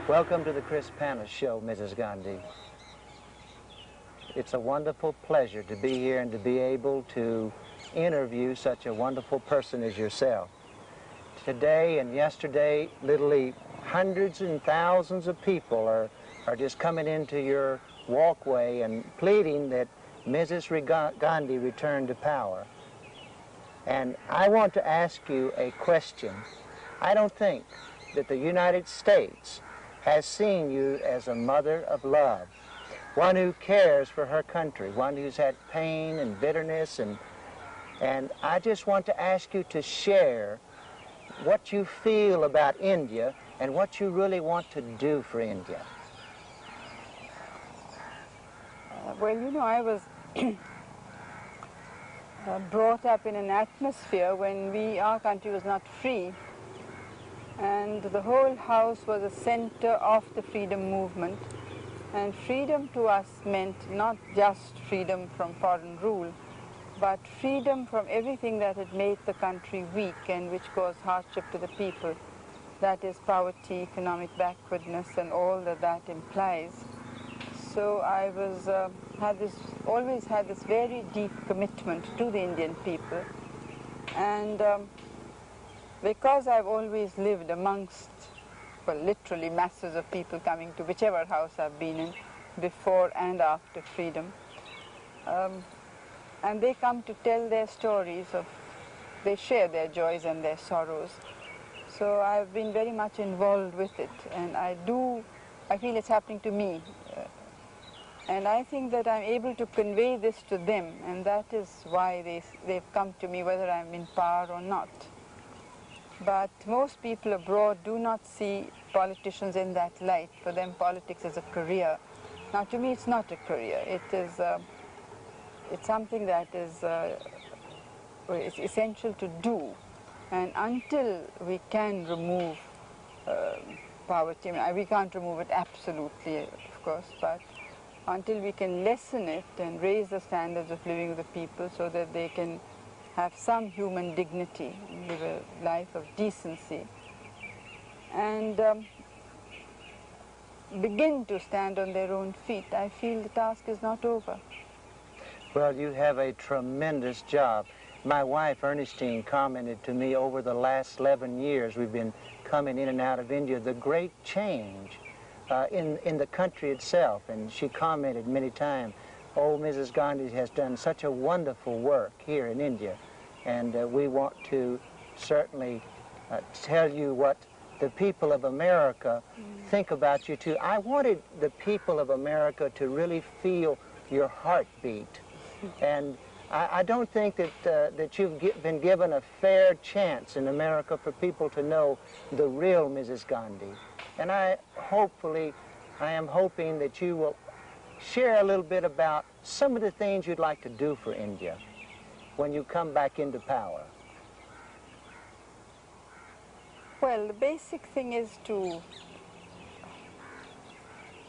Welcome to the Chris Panos Show, Mrs. Gandhi. It's a wonderful pleasure to be here and to be able to interview such a wonderful person as yourself. Today and yesterday, literally hundreds and thousands of people are just coming into your walkway and pleading that Mrs. Gandhi return to power. And I want to ask you a question. I don't think that the United States has seen you as a mother of love, one who cares for her country, one who's had pain and bitterness, and I just want to ask you to share what you feel about India and what you really want to do for India. Well, you know, I was brought up in an atmosphere when our country was not free, and the whole house was a center of the freedom movement. And freedom to us meant not just freedom from foreign rule, but freedom from everything that had made the country weak and which caused hardship to the people. That is poverty, economic backwardness, and all that that implies. So I was always had this very deep commitment to the Indian people, and because I've always lived amongst, well, literally masses of people coming to whichever house I've been in, before and after freedom, and they come to tell their stories they share their joys and their sorrows. So I've been very much involved with it, and I feel it's happening to me. And I think that I'm able to convey this to them, and that is why they've come to me, whether I'm in power or not. But most people abroad do not see politicians in that light. For them, politics is a career. Now, to me, it's not a career. It's something that is it's essential to do. And until we can remove poverty, I mean, we can't remove it absolutely, of course, but until we can lessen it and raise the standards of living of the people so that they can have some human dignity, live a life of decency, and begin to stand on their own feet, I feel the task is not over. Well, you have a tremendous job. My wife, Ernestine, commented to me over the last 11 years we've been coming in and out of India, the great change in the country itself, and she commented many times, oh, Mrs. Gandhi has done such a wonderful work here in India, and we want to certainly tell you what the people of America think about you too. I wanted the people of America to really feel your heartbeat, and I don't think that you've been given a fair chance in America for people to know the real Mrs. Gandhi. And I am hoping that you will share a little bit about some of the things you'd like to do for India when you come back into power. Well, the basic thing is to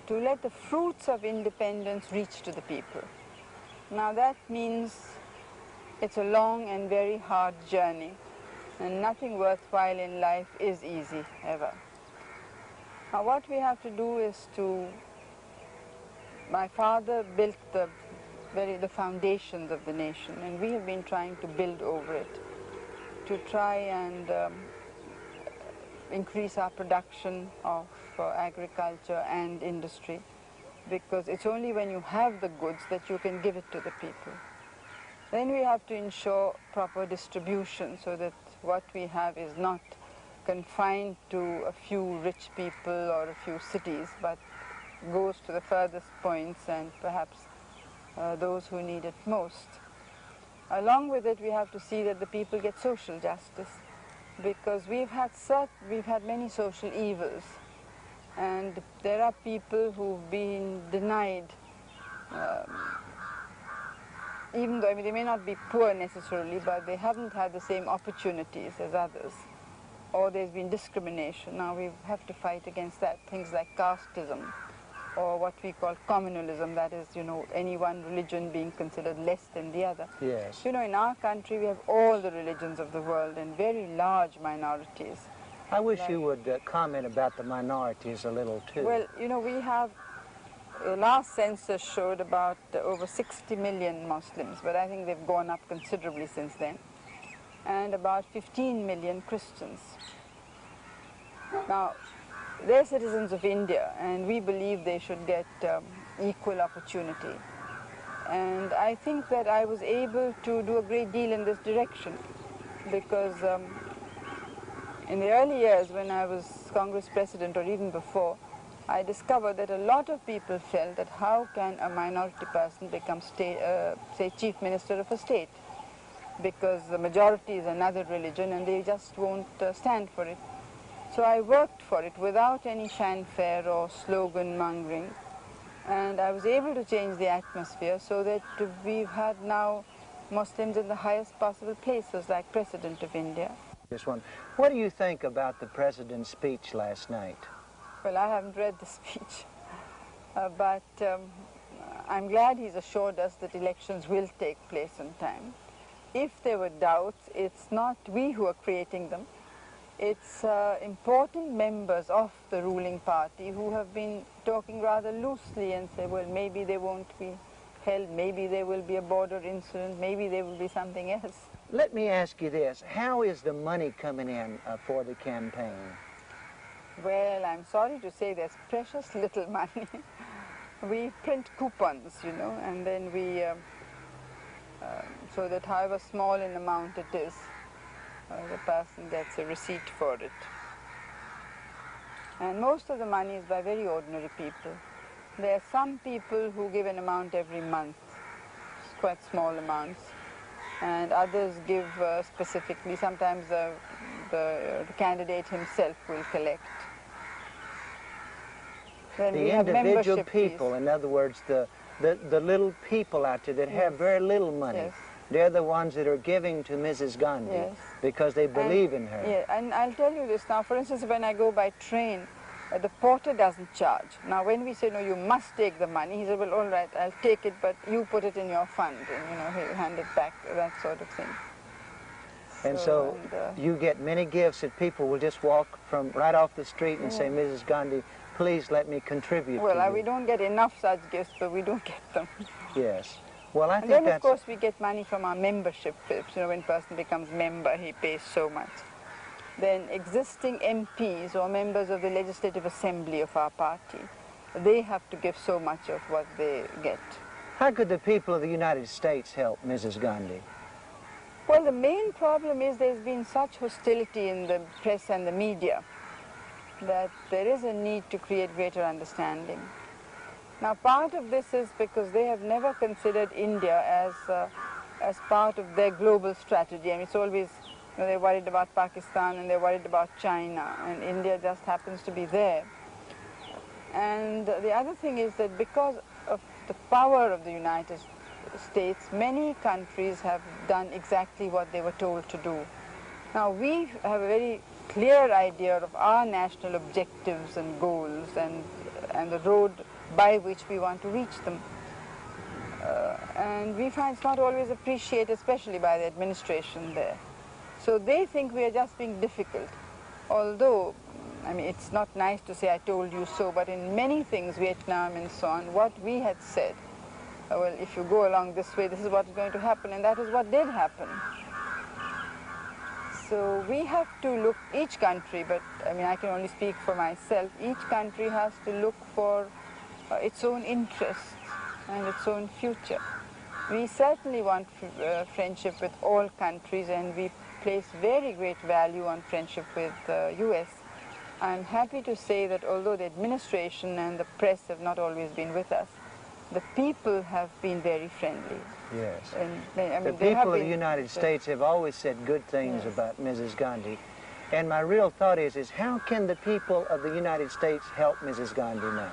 let the fruits of independence reach to the people. Now that means it's a long and very hard journey, and nothing worthwhile in life is easy, ever. Now what we have to do is my father built the foundations of the nation, and we have been trying to build over it, to try and increase our production of agriculture and industry, because it's only when you have the goods that you can give it to the people. Then we have to ensure proper distribution so that what we have is not confined to a few rich people or a few cities, but goes to the furthest points and perhaps those who need it most. Along with it, we have to see that the people get social justice, because we've had many social evils, and there are people who've been denied, even though, I mean, they may not be poor necessarily, but they haven't had the same opportunities as others, or there's been discrimination. Now we have to fight against that, things like casteism, or what we call communalism, that is, you know, any one religion being considered less than the other. Yes. You know, in our country we have all the religions of the world and very large minorities. I wish you would comment about the minorities a little too. Well, you know, we have, the last census showed about over 60 million Muslims, but I think they've gone up considerably since then, and about 15 million Christians. Now, they're citizens of India, and we believe they should get equal opportunity. And I think that I was able to do a great deal in this direction, because in the early years when I was Congress President, or even before, I discovered that a lot of people felt that how can a minority person become, say, Chief Minister of a state, because the majority is another religion and they just won't stand for it. So I worked for it without any fanfare or slogan mongering, and I was able to change the atmosphere so that we've had now Muslims in the highest possible places, like President of India. This one. What do you think about the President's speech last night? Well, I haven't read the speech, but I'm glad he's assured us that elections will take place in time. If there were doubts, it's not we who are creating them. It's important members of the ruling party who have been talking rather loosely and say, well, maybe they won't be held, maybe there will be a border incident, maybe there will be something else. Let me ask you this. How is the money coming in for the campaign? Well, I'm sorry to say there's precious little money. We print coupons, you know, and then we, so that however small an amount it is, the person gets a receipt for it. And most of the money is by very ordinary people. There are some people who give an amount every month, quite small amounts, and others give specifically. Sometimes the candidate himself will collect. Then the individual people, in other words, the little people out there that have very little money, yes. They're the ones that are giving to Mrs. Gandhi, yes. because they believe in her. Yeah, and I'll tell you this now. For instance, when I go by train, the porter doesn't charge. Now, when we say, no, you must take the money, he said, well, all right, I'll take it, but you put it in your fund, and, you know, he'll hand it back, that sort of thing. And so you get many gifts that people will just walk from right off the street and say, Mrs. Gandhi, please let me contribute to you. Well, we don't get enough such gifts, but we do get them. Yes. Well, I think then, of course, we get money from our membership. You know, when a person becomes member, he pays so much. Then existing MPs or members of the Legislative Assembly of our party, they have to give so much of what they get. How could the people of the United States help Mrs. Gandhi? Well, the main problem is there's been such hostility in the press and the media that there is a need to create greater understanding. Now, part of this is because they have never considered India as part of their global strategy. I mean, it's always, you know, they're worried about Pakistan and they're worried about China, and India just happens to be there. And the other thing is that because of the power of the United States, many countries have done exactly what they were told to do. Now, we have a very clear idea of our national objectives and goals and the road by which we want to reach them. And we find it's not always appreciated, especially by the administration there. So they think we are just being difficult. Although, I mean, it's not nice to say, I told you so, but in many things, Vietnam and so on, what we had said, well, if you go along this way, this is what's going to happen, and that is what did happen. So we have to look, each country, but I mean, I can only speak for myself, each country has to look for its own interests and its own future. We certainly want friendship with all countries, and we place very great value on friendship with the US. I'm happy to say that although the administration and the press have not always been with us, the people have been very friendly. Yes. And I mean, the people of the United States have always said good things about Mrs. Gandhi. And my real thought is how can the people of the United States help Mrs. Gandhi now?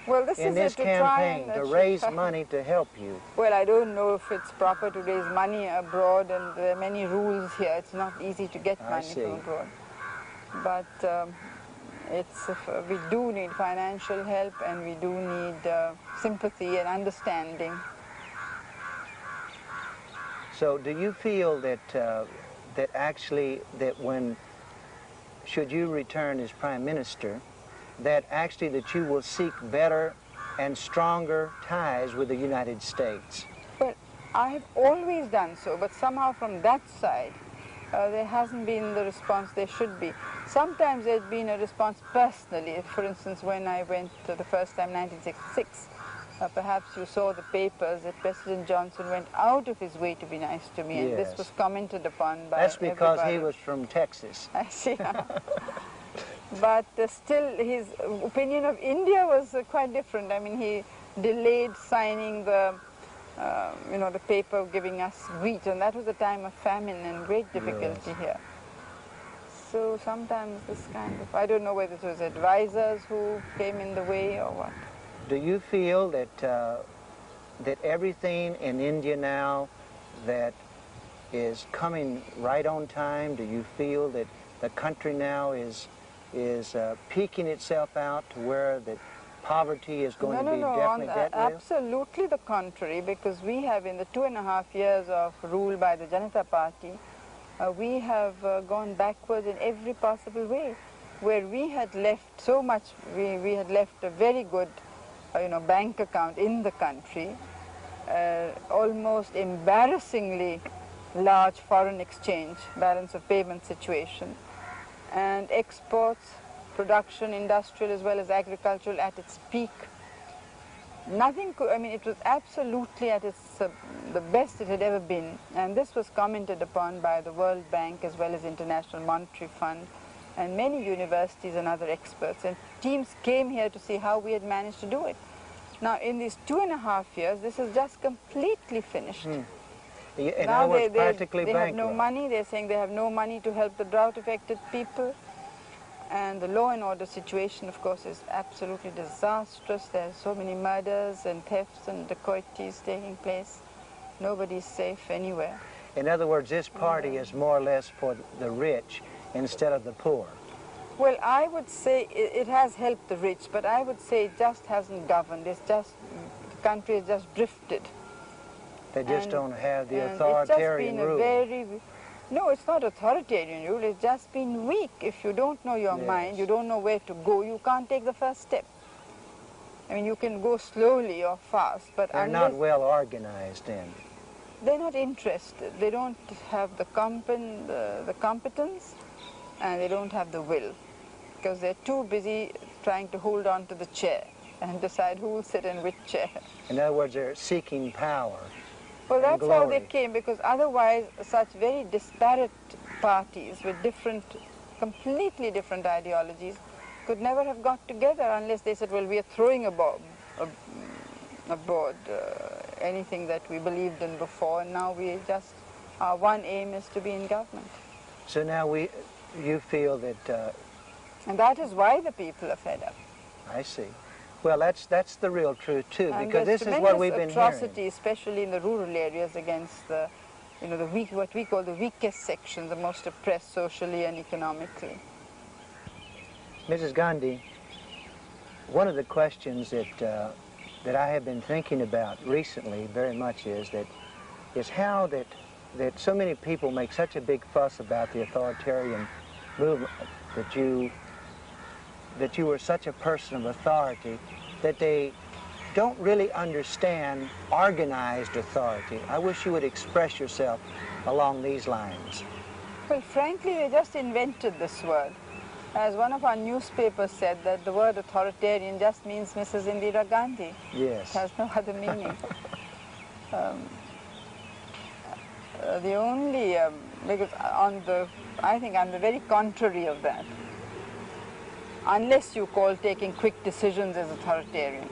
Well, this in is this to campaign try to raise money to help you. Well, I don't know if it's proper to raise money abroad, and there are many rules here. It's not easy to get money from abroad. But we do need financial help, and we do need sympathy and understanding. So do you feel that that when should you return as Prime Minister, that actually that you will seek better and stronger ties with the United States? Well, I have always done so, but somehow from that side, there hasn't been the response there should be. Sometimes there's been a response personally. For instance, when I went the first time, 1966, perhaps you saw the papers that President Johnson went out of his way to be nice to me, and this was commented upon by That's because everybody. he was from Texas. I see. But still, his opinion of India was quite different. I mean, he delayed signing the the paper giving us wheat, and that was a time of famine and great difficulty here. So sometimes this kind of, I don't know whether it was advisors who came in the way or what. Do you feel that that everything in India now that is coming right on time? Do you feel that the country now is peaking itself out to where that poverty is going to be definitely debt ridden? Absolutely the contrary, because we have, in the 2.5 years of rule by the Janata Party, we have gone backwards in every possible way. Where we had left so much, we had left a very good bank account in the country, almost embarrassingly large foreign exchange, balance of payment situation, and exports, production, industrial as well as agricultural at its peak. Nothing could, I mean, it was absolutely at its, the best it had ever been, and this was commented upon by the World Bank as well as International Monetary Fund and many universities and other experts, and teams came here to see how we had managed to do it. Now, in these 2.5 years, this is just completely finished. In now other words, practically they have no bankrupt. money. They're saying they have no money to help the drought-affected people. And the law and order situation, of course, is absolutely disastrous. There are so many murders and thefts and dacoities taking place. Nobody's safe anywhere. In other words, this party is more or less for the rich instead of the poor. Well, I would say it has helped the rich, but I would say it just hasn't governed. It's just, the country has just drifted. They just don't have the and authoritarian it's just been rule. No, it's not authoritarian rule. It's just been weak. If you don't know your mind, you don't know where to go, you can't take the first step. I mean, you can go slowly or fast, but They're not well organized then. They're not interested. They don't have the competence, and they don't have the will, because they're too busy trying to hold on to the chair and decide who will sit in which chair. In other words, they're seeking power. Well, that's glory. how they came, because otherwise such very disparate parties with completely different ideologies could never have got together unless they said, well, we are throwing aboard anything that we believed in before, and now our one aim is to be in government. So now you feel that... and that is why the people are fed up. I see. Well, that's the real truth too, and because this is what we've been atrocity, hearing. especially in the rural areas, against the weak, what we call the weakest section, the most oppressed socially and economically. Mrs. Gandhi, one of the questions that I have been thinking about recently very much is how that so many people make such a big fuss about the authoritarian movement, that you were such a person of authority, that they don't really understand organized authority. I wish you would express yourself along these lines. Well, frankly, they just invented this word. As one of our newspapers said, that the word authoritarian just means Mrs. Indira Gandhi. Yes. It has no other meaning. The only, because I think I'm the very contrary of that. Unless you call taking quick decisions as authoritarian.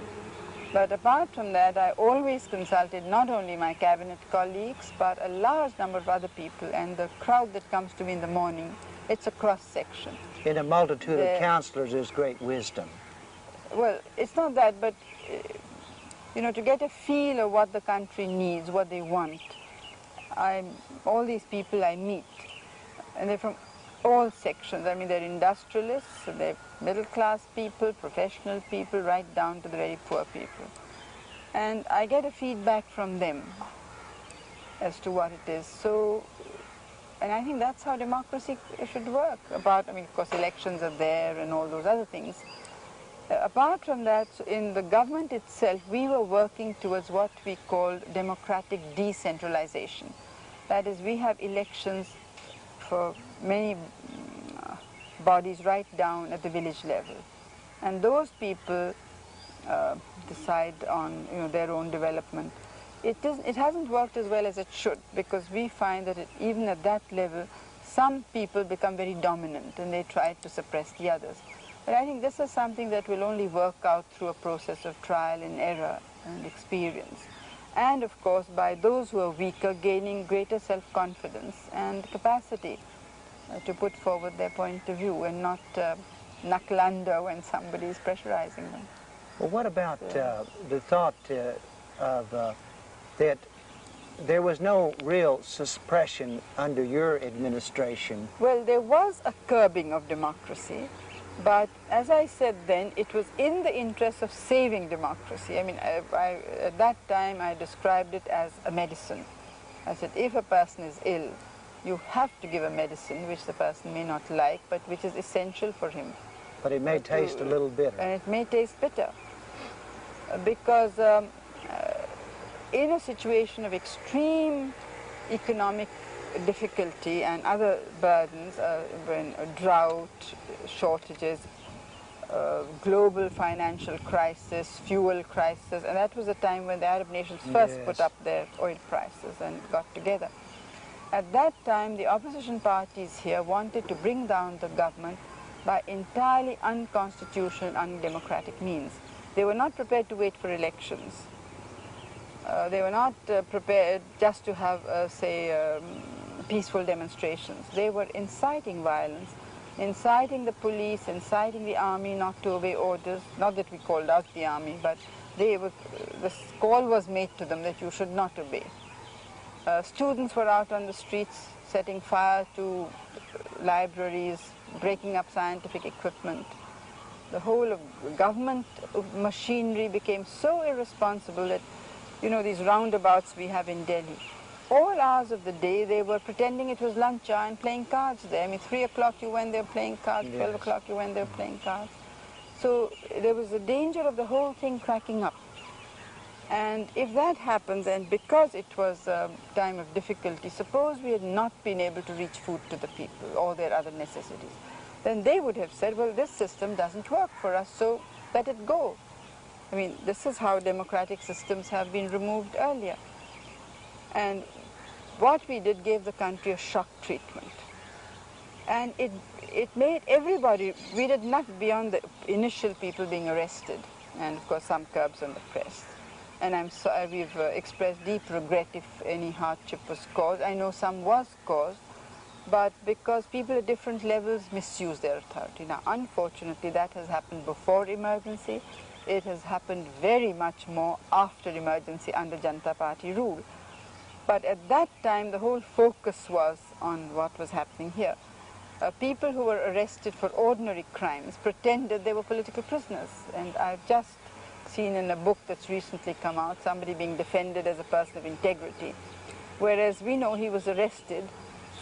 But apart from that, I always consulted not only my cabinet colleagues, but a large number of other people, and the crowd that comes to me in the morning, it's a cross-section. In a multitude of counselors, there's great wisdom. Well, it's not that, but, to get a feel of what the country needs, what they want, all these people I meet, and they're from all sections. I mean, they're industrialists, they're middle-class people, professional people, right down to the very poor people. And I get a feedback from them as to what it is. So And I think that's how democracy should work. Apart, I mean, of course, elections are there and all those other things. Apart from that, in the government itself, we were working towards what we called democratic decentralization. That is, we have elections for many bodies right down at the village level. And those people decide on their own development. It hasn't worked as well as it should, because we find that even at that level, some people become very dominant and they try to suppress the others. But I think this is something that will only work out through a process of trial and error and experience. And of course, by those who are weaker gaining greater self-confidence and capacity to put forward their point of view and not knuckle under when somebody is pressurizing them. Well, what about the thought of that there was no real suppression under your administration? Well, there was a curbing of democracy, but as I said then, it was in the interest of saving democracy. I mean, at that time I described it as a medicine. I said, if a person is ill, you have to give a medicine which the person may not like, but which is essential for him. But it may taste a little bitter. And it may taste bitter. Because in a situation of extreme economic difficulty and other burdens, when drought, shortages, global financial crisis, fuel crisis, and that was the time when the Arab nations first put up their oil prices and got together. At that time, the opposition parties here wanted to bring down the government by entirely unconstitutional, undemocratic means. They were not prepared to wait for elections. They were not prepared just to have, peaceful demonstrations. They were inciting violence, inciting the police, inciting the army not to obey orders. Not that we called out the army, but the call was made to them that you should not obey. Students were out on the streets setting fire to libraries, breaking up scientific equipment. The whole of government machinery became so irresponsible that, these roundabouts we have in Delhi, all hours of the day they were pretending it was lunch hour and playing cards there. I mean, 3 o'clock you went there playing cards, 12 o'clock you went there playing cards. So there was a danger of the whole thing cracking up. And if that happens, and because it was a time of difficulty, suppose we had not been able to reach food to the people or their other necessities, then they would have said, well, this system doesn't work for us, so let it go. I mean, this is how democratic systems have been removed earlier. And what we did gave the country a shock treatment. And it made everybody, we did not beyond the initial people being arrested, and of course some curbs on the press. And I'm sorry, we've expressed deep regret if any hardship was caused. I know some was caused, but because people at different levels misuse their authority. Now, unfortunately, that has happened before emergency. It has happened very much more after emergency under Janata Party rule. But at that time, the whole focus was on what was happening here. People who were arrested for ordinary crimes pretended they were political prisoners. And I've just seen in a book that's recently come out, somebody being defended as a person of integrity, whereas we know he was arrested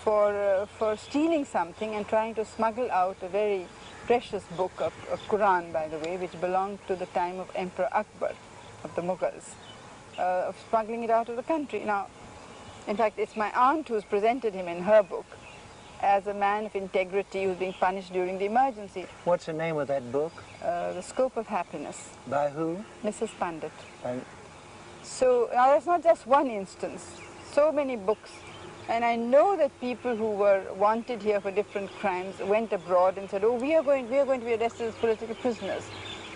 for stealing something and trying to smuggle out a very precious book, a Quran, by the way, which belonged to the time of Emperor Akbar, of the Mughals, of smuggling it out of the country. Now, in fact, it's my aunt who's presented him in her book as a man of integrity who's being punished during the emergency. What's the name of that book? The Scope of Happiness. By who? Mrs. Pandit. So now that's not just one instance. So many books. And I know that people who were wanted here for different crimes went abroad and said, oh, we are going to be arrested as political prisoners.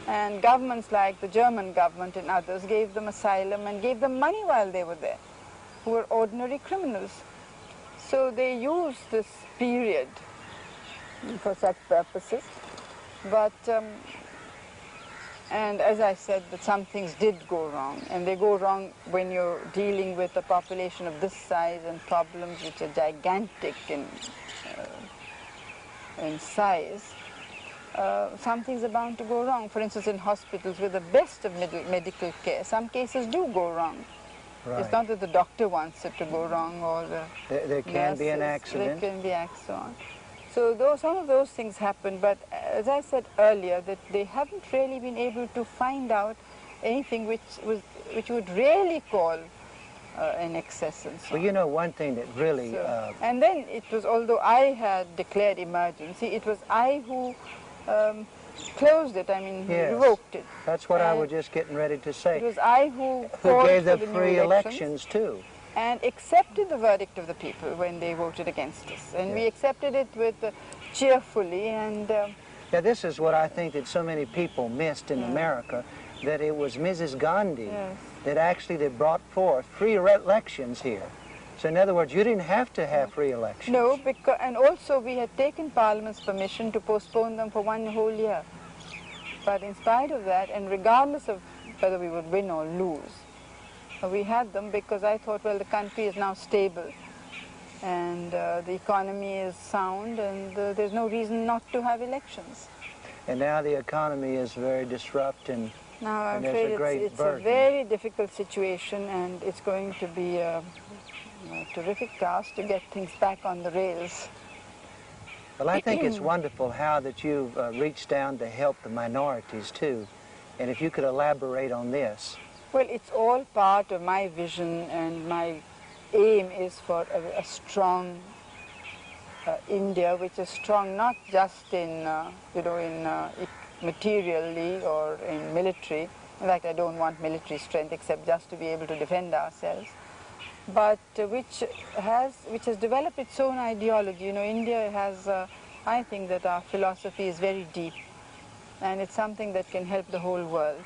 And governments like the German government and others gave them asylum and gave them money while they were there, who were ordinary criminals. So they used this period for such purposes. But, and as I said, that some things did go wrong. And they go wrong when you're dealing with a population of this size and problems which are gigantic in size. Some things are bound to go wrong. For instance, in hospitals with the best of medical care, some cases do go wrong. Right. It's not that the doctor wants it to go wrong or the There can be an nurses. accident. There can be accident. So some of those things happen, but as I said earlier, that they haven't really been able to find out anything which would really call an excess and so Well, on. you know, one thing that really... And then it was, although I had declared emergency, it was I who closed it, I mean, Yes. revoked it. That's what I was just getting ready to say. It was I who gave the for new free elections elections, too. and accepted the verdict of the people when they voted against us. And we accepted it with cheerfully and... Yeah, this is what I think that so many people missed in America, that it was Mrs. Gandhi that brought forth free elections here. So in other words, you didn't have to have free elections. No, because, and also we had taken Parliament's permission to postpone them for 1 whole year. But in spite of that, and regardless of whether we would win or lose, we had them because I thought, well, the country is now stable and the economy is sound and there's no reason not to have elections. And now the economy is very disrupted and now I'm there's afraid it's a very difficult situation and it's going to be a terrific task to get things back on the rails. Well, I think it's wonderful how that you've reached down to help the minorities too. And if you could elaborate on this. Well, it's all part of my vision, and my aim is for a strong India, which is strong not just in, materially or in military. In fact, I don't want military strength except just to be able to defend ourselves. But which has developed its own ideology. You know, India has, I think that our philosophy is very deep, and it's something that can help the whole world.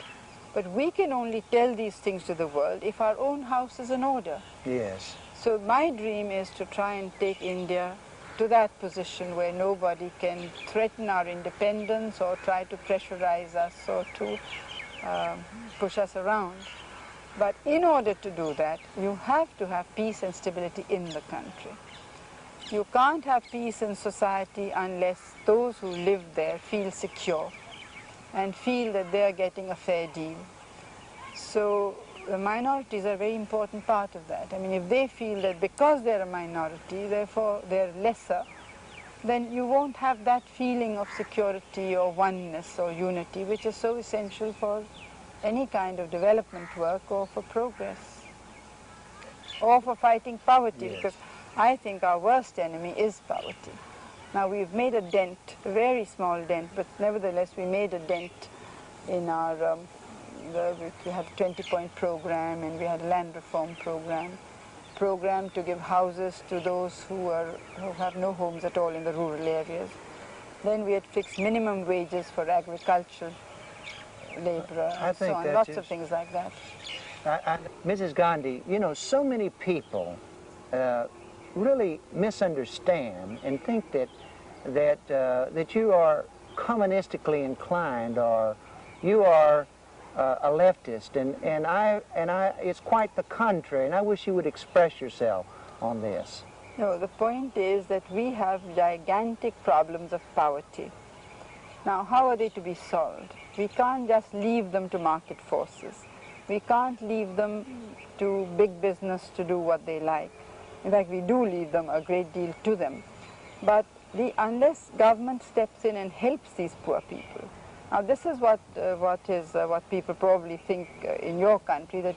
But we can only tell these things to the world if our own house is in order. Yes. So my dream is to try and take India to that position where nobody can threaten our independence or try to pressurize us or to push us around. But in order to do that, you have to have peace and stability in the country. You can't have peace in society unless those who live there feel secure and feel that they are getting a fair deal. So the minorities are a very important part of that. I mean, if they feel that because they're a minority, therefore they're lesser, then you won't have that feeling of security or oneness or unity, which is so essential for any kind of development work or for progress or for fighting poverty, because I think our worst enemy is poverty. Now we've made a dent, a very small dent, but nevertheless we made a dent in our, we had a 20-point program and we had a land reform program to give houses to those who have no homes at all in the rural areas. Then we had fixed minimum wages for agriculture, labor, and so on, lots of things like that. Mrs. Gandhi, you know, so many people really misunderstand and think that you are communistically inclined or you are a leftist, and it's quite the contrary, and I wish you would express yourself on this. No, the point is that we have gigantic problems of poverty. Now, how are they to be solved? We can't just leave them to market forces. We can't leave them to big business to do what they like. In fact, we do leave them a great deal to them. But unless government steps in and helps these poor people, now this is what people probably think in your country, that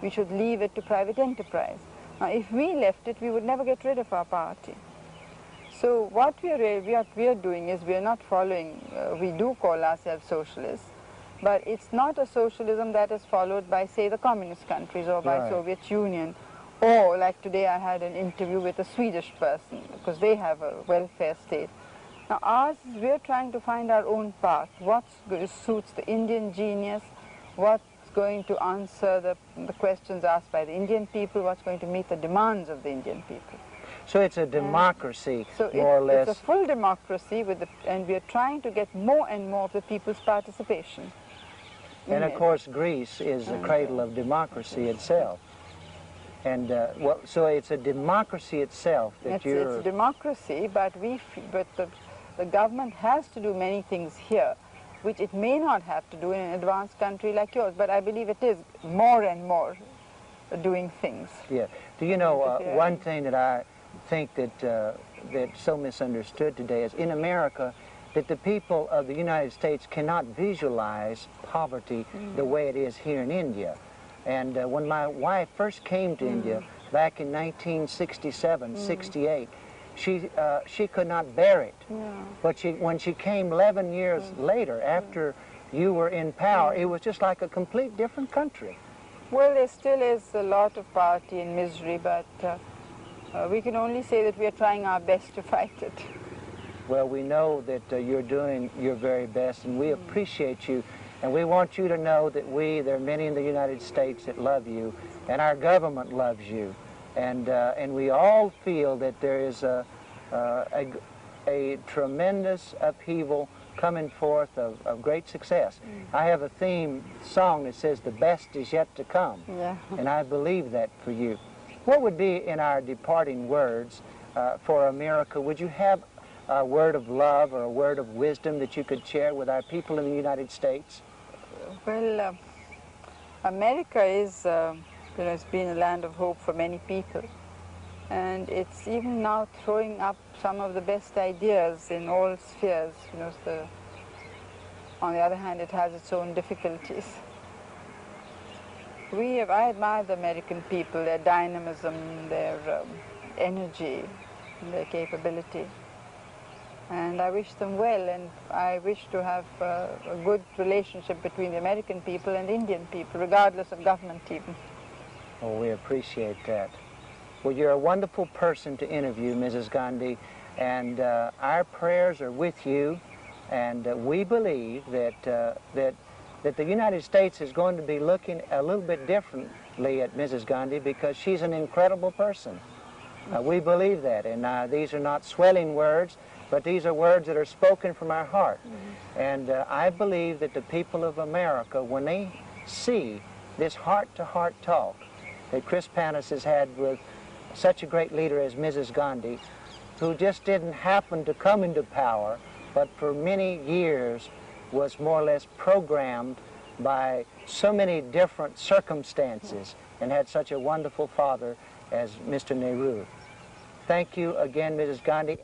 we should leave it to private enterprise. Now, if we left it, we would never get rid of our poverty. So what we are doing is we are not following, we do call ourselves socialists, but it's not a socialism that is followed by, say, the communist countries or by Soviet Union. Or, like today, I had an interview with a Swedish person, because they have a welfare state. Now, ours, we're trying to find our own path. What suits the Indian genius, what's going to answer the questions asked by the Indian people, what's going to meet the demands of the Indian people. So it's a democracy, more or less. It's a full democracy, and we are trying to get more and more of the people's participation. And of course, Greece is the cradle of democracy itself. And so it's a democracy itself that It's a democracy, but the government has to do many things here, which it may not have to do in an advanced country like yours. But I believe it is more and more doing things. Yeah. Do you know, one thing that I think that's so misunderstood today is in America that the people of the United States cannot visualize poverty the way it is here in India. And when my wife first came to India back in 1967, 68, she could not bear it. Yeah. But when she came 11 years later, after you were in power, it was just like a complete different country. Well, there still is a lot of poverty and misery, but we can only say that we are trying our best to fight it. Well, we know that you're doing your very best, and we appreciate you. And we want you to know that there are many in the United States that love you, and our government loves you. And we all feel that there is a tremendous upheaval coming forth of great success. I have a theme song that says, "The best is yet to come." Yeah. And I believe that for you. What would be in our departing words for America? Would you have a word of love or a word of wisdom that you could share with our people in the United States? Well, America is, it's been a land of hope for many people. And it's even now throwing up some of the best ideas in all spheres. On the other hand, it has its own difficulties. I admire the American people, their dynamism, their energy, their capability. And I wish them well, and I wish to have a good relationship between the American people and Indian people, regardless of government even. Oh, we appreciate that. Well, you're a wonderful person to interview, Mrs. Gandhi, and our prayers are with you, and we believe that the United States is going to be looking a little bit differently at Mrs. Gandhi because she's an incredible person. We believe that, and these are not swelling words, but these are words that are spoken from our heart. And I believe that the people of America, when they see this heart-to-heart talk that Chris Panos has had with such a great leader as Mrs. Gandhi, who just didn't happen to come into power, but for many years was more or less programmed by so many different circumstances and had such a wonderful father as Mr. Nehru. Thank you again, Mrs. Gandhi.